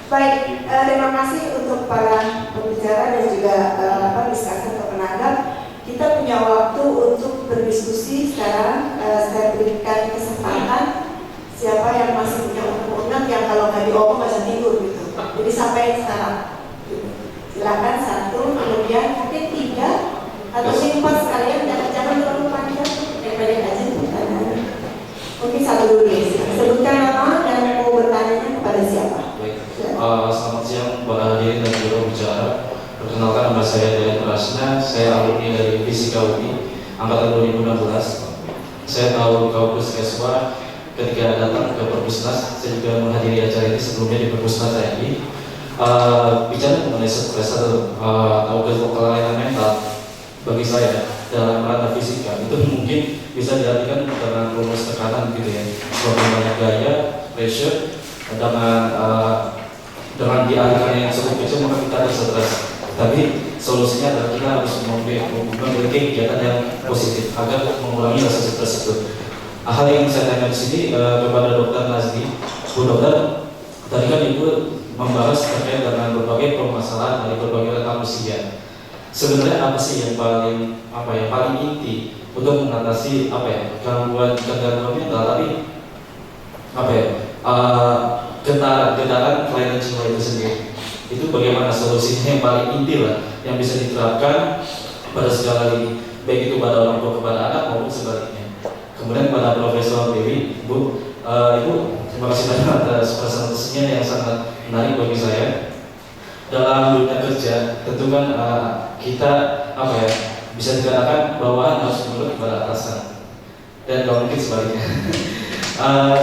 Baik, terima kasih untuk para pembicara dan juga diskusi atau penanggap. Kita punya waktu untuk berdiskusi sekarang. Saya berikan kesempatan siapa yang masih punya undang-undang yang kalau nggak diomong bisa tidur gitu. Jadi sampai sekarang. Silakan satu, kemudian mungkin tiga atau empat sekalian. Jangan terlalu panjang. Pendek aja pertanyaan. Mungkin satu dulu ya. Sebutkan nama dan mau bertanya kepada siapa. Selamat siang para hadirin dan juru bicara. Perkenalkan, nama saya Deden Prasna. Saya alumni dari Fisika UI angkatan 2016. Saya tahu kau puskeswa ketika datang ke Perpusnas. Saya juga menghadiri acara ini sebelumnya di Perpusnas TNI. Bicara mengenai stres atau kelainan mental, bagi saya dalam ranah fisika itu mungkin bisa diartikan dengan rumus tekanan gitu ya. Semakin banyak gaya, pressure, dengan dialihkan yang cukup kecil maka kita ada stres. Tapi solusinya adalah kita harus memiliki kegiatan yang positif agar mengurangi rasa stres itu. Hal yang saya tanya di sini kepada Dokter Nazdi, Bu Dokter, tadi kan Ibu membahas terkait dengan berbagai permasalahan dari berbagai rentang usia. Sebenarnya apa sih yang paling inti untuk mengatasi gangguan mental tadi getaran kelainan jiwa itu sendiri? Itu bagaimana solusinya yang paling inti lah yang bisa diterapkan pada segala lini, baik itu pada orang tua kepada anak maupun sebaliknya. Kemudian pada Profesor Dewi, Bu, Ibu, terima kasih banyak atas presentasinya yang sangat menarik bagi saya. Dalam dunia kerja, tentu kan kita bisa dikatakan bawahan harus menurut kepada atasan, dan kalau mungkin sebaliknya.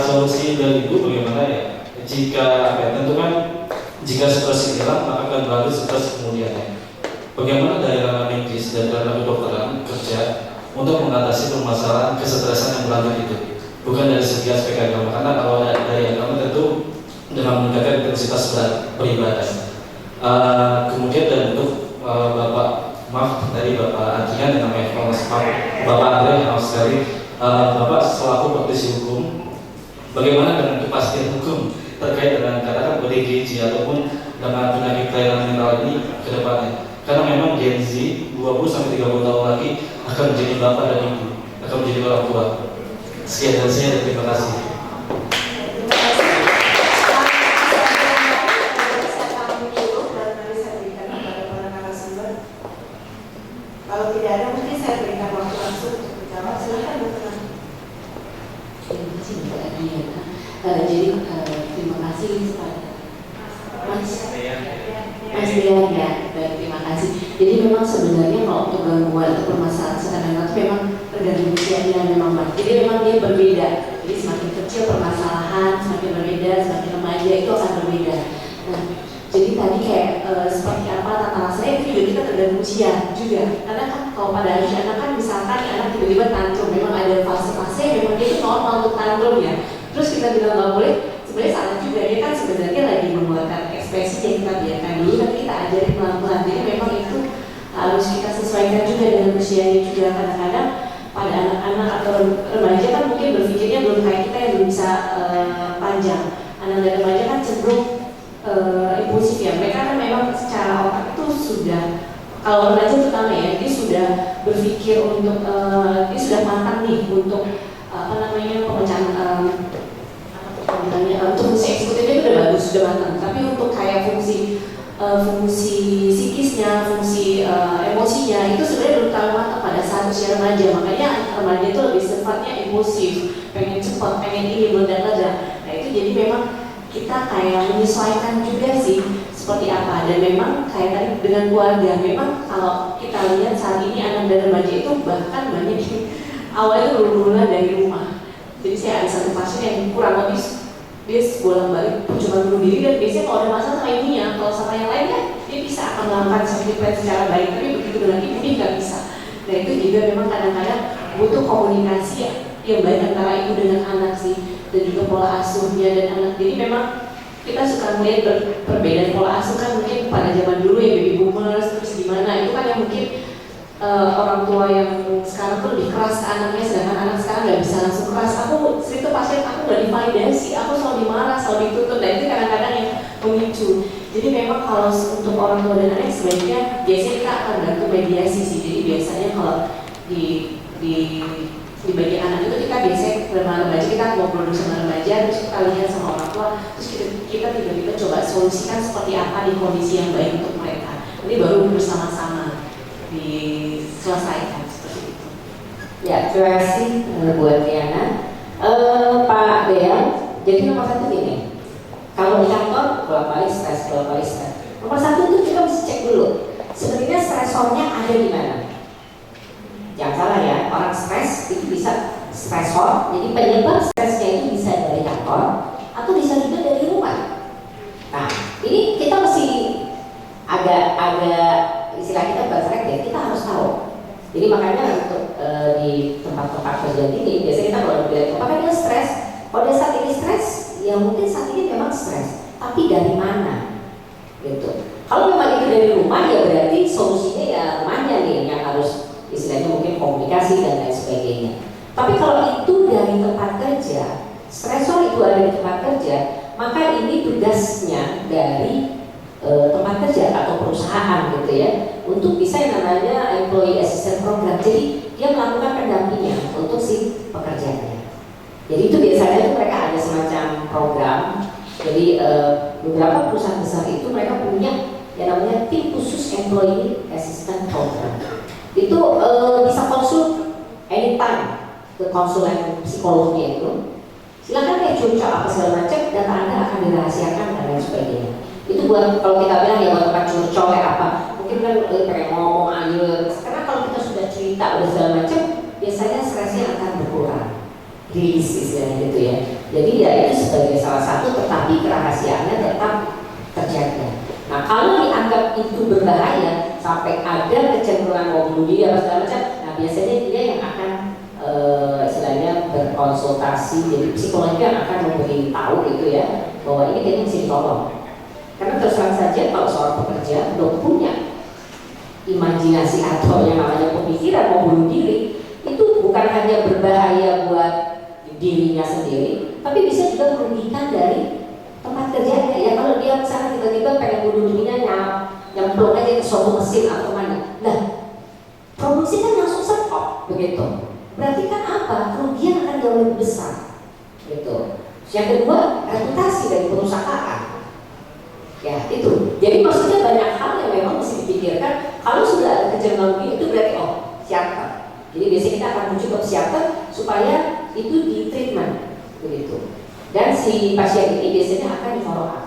Solusi dari Ibu bagaimana ya? Tentu kan jika stres hilang maka akan berlalu stres kemudiannya. Bagaimana dari ranah medis dan ranah kedokteran kerja untuk mengatasi permasalahan kesetresan yang berlanjut itu? Bukan dari segi aspek agama, karena kalau dari agama tentu dengan meningkatkan intensitas beribadah. Kemudian dan untuk dari Bapak Adrian yang namanya Bapak Andre, maaf sekali, Bapak selaku praktisi hukum, bagaimana dengan kepastian hukum terkait dengan katakan ODGJ ataupun dengan penyakit kelainan mental ini ke depannya? Karena memang Gen Z 20-30 tahun lagi akan menjadi bapak dan ibu, akan menjadi orang tua. Sekian dari saya dan terima kasih. Kalau tidak ada, mungkin saya berikan waktu langsung untuk menjawab. Silakan dokter. Terima kasih Mbak Adriana. Jadi terima kasih kepada Mas Dean ya. Baik, terima kasih. Jadi memang sebenarnya kalau untuk gangguan atau permasalahan kesehatan itu memang tergantung usianya memang Mas. Jadi memang dia berbeda. Jadi semakin kecil permasalahan, semakin berbeda, semakin remaja itu akan berbeda. Nah, jadi tadi kayak seperti apa tata rasanya itu juga kita tergantung usia juga. Karena kan kalau pada usia anak kan misalkan anak tiba-tiba tantrum, memang ada fase-fase memang dia itu normal untuk tantrum ya. Terus kita bilang nggak boleh, sebenarnya salah juga, dia kan sebenarnya lagi mengeluarkan ekspresi yang kita biarkan dulu, tapi kita ajarin pelan-pelan. Jadi memang itu harus kita sesuaikan juga dengan usianya juga. Kadang-kadang pada anak-anak atau remaja kan mungkin berpikirnya belum kayak kita yang belum bisa panjang. Anak dan remaja kan cenderung impulsif ya. Mereka kan memang secara otak itu sudah, kalau remaja terutama ya, dia sudah berpikir untuk dia sudah matang nih untuk pemecahan untuk fungsi eksekutifnya itu udah bagus, sudah matang. Tapi untuk kayak fungsi psikisnya, fungsi emosinya itu sebenarnya belum terlalu matang pada saat usia remaja. Makanya remaja itu lebih sifatnya impulsif, pengen cepat, pengen ini meledak-ledak. Nah itu jadi memang kita kayak menyesuaikan juga sih seperti apa. Dan memang kayak tadi dengan keluarga, memang kalau kita lihat saat ini anak dan remaja itu bahkan banyak awalnya lulusan dari rumah. Jadi saya ada satu pasien yang kurang lebih dia bolak-balik cuma bunuh diri, dan biasanya kalau ada masalah sama ibunya, kalau sama yang lain kan dia bisa akan melakukan self-defense secara baik, tapi begitu dengan ibu dia nggak bisa. Nah itu juga memang kadang-kadang butuh komunikasi yang baik antara ibu dengan anak sih, dan juga pola asuhnya dan anak. Jadi memang kita suka melihat perbedaan pola asuh kan mungkin pada zaman dulu ya baby boomers terus gimana, itu kan yang mungkin orang tua yang sekarang tuh lebih keras ke anaknya, sedangkan anak sekarang nggak bisa langsung keras. Aku itu pasien aku nggak divalidasi, aku selalu dimarah, selalu dituntut, dan itu kadang-kadang yang memicu. kalau untuk orang tua dan anak sebaiknya biasanya kita akan bantu mediasi sih. Jadi biasanya kalau di bagian anak itu kita biasanya remaja, kita ngobrol dulu sama remaja, terus kita lihat sama orang tua, terus kita tiba-tiba coba solusikan seperti apa di kondisi yang baik untuk mereka. Ini baru bersama-sama diselesaikan seperti itu. Ya, terima kasih buat Tiana. Pak Dea, jadi nomor satu gini, kalau di kantor bolak-balik stres. Nomor satu itu kita mesti cek dulu, sebenarnya stresornya ada di mana. Jangan salah ya, orang stres itu bisa stresor, jadi penyebab stresnya itu bisa dari kantor atau bisa juga dari rumah. Nah, ini kita mesti agak istilah kita bahasa ya, kita harus tahu. Jadi makanya untuk di tempat-tempat kerja ini biasanya kita kalau bilang apakah dia stres? Kalau dia saat ini stres, ya mungkin saat ini memang stres, tapi dari mana? Gitu. Kalau memang itu dari rumah, ya berarti solusinya ya rumahnya nih yang harus istilahnya mungkin komunikasi dan lain sebagainya. Tapi kalau itu dari tempat kerja, stresor itu ada di tempat kerja, maka ini tugasnya dari tempat kerja atau perusahaan gitu ya, untuk bisa yang namanya employee assistance program. Jadi dia melakukan pendampingan untuk si pekerjaannya. Jadi itu biasanya itu mereka ada semacam program. Jadi beberapa perusahaan besar itu mereka punya yang namanya tim khusus employee assistance program. Itu bisa konsul anytime ke konsulen psikolognya itu. Silakan deh curcol apa segala macam, data Anda akan dirahasiakan dan lain sebagainya. Itu buat kalau kita bilang ya buat tempat curcol kayak apa, mungkin kan pengen ngomong aja. Karena kalau kita sudah cerita udah segala macam, biasanya stresnya akan berkurang, rilis istilahnya gitu ya. Jadi ya itu sebagai salah satu, tetapi kerahasiaannya tetap terjaga. Nah kalau dianggap itu berbahaya sampai ada kecenderungan mau bunuh diri apa segala macam, nah biasanya dia yang akan istilahnya berkonsultasi, jadi psikologi yang akan memberi tahu gitu ya bahwa ini kayaknya mesti ditolong. Karena terus terang saja kalau seorang pekerja belum punya imajinasi atau yang namanya pemikiran mau bunuh diri, itu bukan hanya berbahaya buat dirinya sendiri, tapi bisa juga merugikan dari tempat kerjanya. Ya kalau dia misalnya tiba-tiba pengen bunuh dirinya nyemplung aja ke suatu mesin atau kemana, nah produksi kan langsung stop begitu. Berarti kan apa? Kerugian akan jauh lebih besar gitu. Yang kedua, reputasi dari perusahaan. Ya itu. Jadi maksudnya banyak hal yang memang mesti dipikirkan. Kalau sudah ada kecenderungan itu berarti siapkan. Jadi biasanya kita akan menuju ke psikiater supaya itu di treatment begitu. Dan si pasien ini biasanya akan di follow up,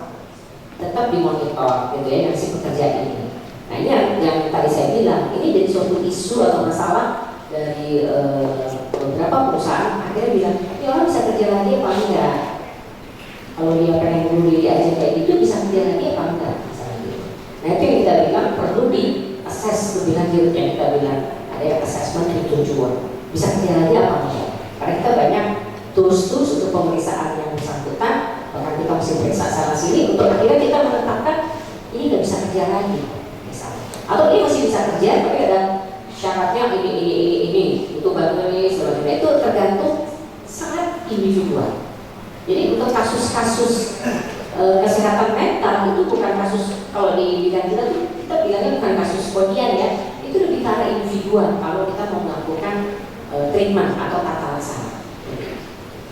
tetap dimonitor gitu ya, yang si pekerja ini. Nah ini yang tadi saya bilang, ini jadi suatu isu atau masalah dari beberapa perusahaan. Akhirnya bilang, ini orang bisa kerja lagi apa enggak? Kalau dia pengen bunuh diri aja kayak gitu, bisa kerja lagi apa enggak? Misalnya gitu. Nah itu yang kita bilang perlu di assess lebih lanjut, yang kita bilang ada assessment tujuan, bisa kerja lagi apa enggak? Karena kita banyak tools untuk pemeriksaan yang bersangkutan, bahkan kita mesti periksa sana sini untuk akhirnya kita menetapkan ini nggak bisa kerja lagi misalnya, atau ini masih bisa kerja tapi ada syaratnya ini untuk bantuan ini sebagainya. Itu tergantung sangat individual. Jadi untuk kasus-kasus kesehatan mental itu bukan kasus, kalau di bidang kita bilangnya bukan kasus kodian ya, itu lebih ke arah individual kalau kita mau melakukan treatment atau tata laksana.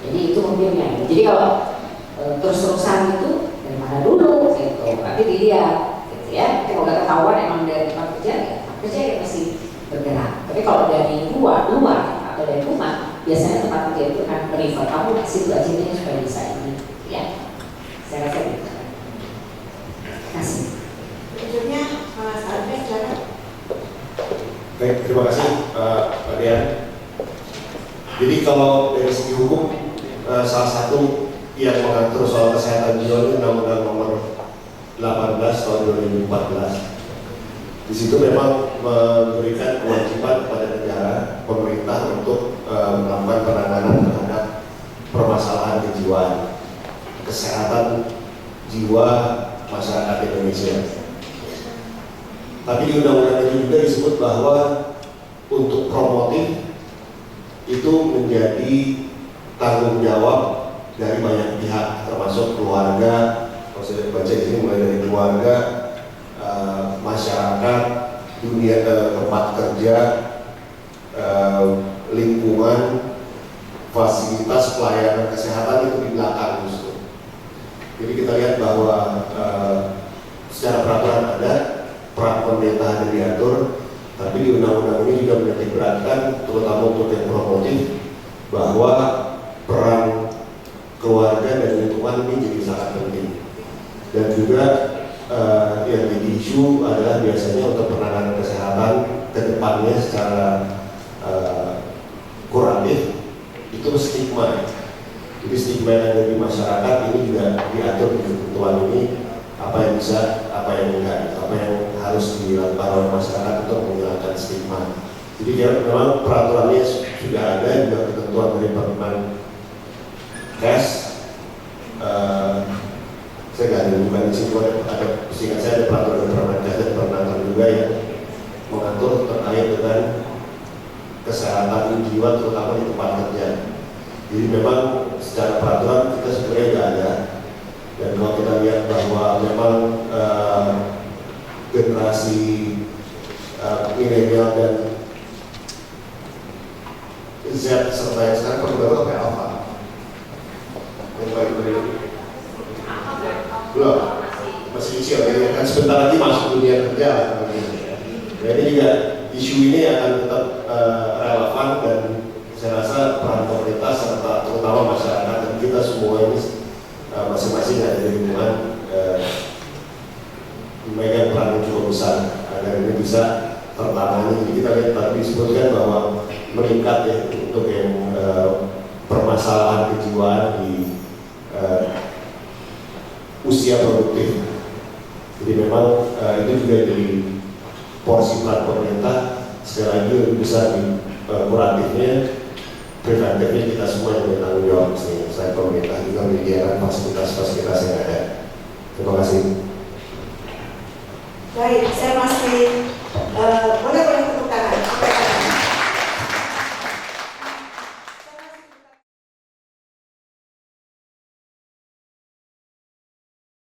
Jadi itu mobilnya. Jadi kalau terus-terusan itu dari mana dulu gitu, nanti dilihat gitu ya. Kalau nggak ketahuan emang dari tempat kerja ya, tempat kerja yang masih bergerak. Tapi kalau dari luar atau dari rumah, biasanya tempat kerja itu akan prefer kamu ke situ aja nih supaya bisa ini, ya. Saya rasa gitu. Kasih. Berikutnya Mas Alves, silakan. Baik, terima kasih Pak Dian. Jadi kalau dari segi hukum, salah satu yang mengatur soal kesehatan jiwa itu Undang-Undang Nomor 18 Tahun 2014. Di situ memang memberikan kewajiban kepada negara, pemerintah untuk melakukan penanganan terhadap permasalahan kejiwaan, kesehatan jiwa masyarakat Indonesia. Tapi di undang-undang itu juga disebut bahwa untuk promotif itu menjadi tanggung jawab dari banyak pihak, termasuk keluarga. Kalau saya baca di sini mulai dari keluarga, masyarakat, dunia tempat kerja, lingkungan, fasilitas pelayanan kesehatan itu di belakang justru. Jadi kita lihat bahwa secara peraturan ada, peran pemerintah ada diatur, tapi di undang-undang ini juga menitik beratkan, terutama untuk yang promotif, bahwa peran keluarga dan lingkungan ini jadi sangat penting. Dan juga yang jadi isu adalah biasanya untuk penanganan kesehatan ke depannya secara kuratif itu stigma. Jadi stigma yang ada di masyarakat ini juga diatur di ketentuan ini, apa yang bisa, apa yang enggak, apa yang harus dilakukan oleh masyarakat untuk menghilangkan stigma. Jadi memang peraturannya sudah ada, juga ketentuan dari Permen Kes. Saya nggak ada bukan di situ, ada singkat saya ada peraturan dari Permen Kes dan Permenaker juga yang mengatur terkait dengan kesehatan jiwa terutama di tempat kerja. Jadi memang secara peraturan kita sebenarnya nggak ada. Dan kalau kita lihat bahwa memang generasi milenial dan Z serta yang sekarang perlu apa Alpha? Yang baik dari belum masih kecil ya, kan sebentar lagi masuk dunia kerja. Nah, ini juga isu ini akan tetap relevan dan saya rasa peran pemerintah serta terutama masyarakat dan kita semua ini masing-masing ada di lingkungan memegang peran yang cukup besar agar ini bisa tertangani. Jadi kita lihat tadi disebutkan bahwa meningkat ya untuk yang permasalahan kejiwaan di usia produktif. Jadi memang itu juga jadi porsi peran pemerintah. Sekali lagi lebih besar di kuratifnya, preventifnya kita semua yang bertanggung jawab. Selain pemerintah juga menyediakan fasilitas-fasilitas yang ada. Terima kasih. Baik, saya masih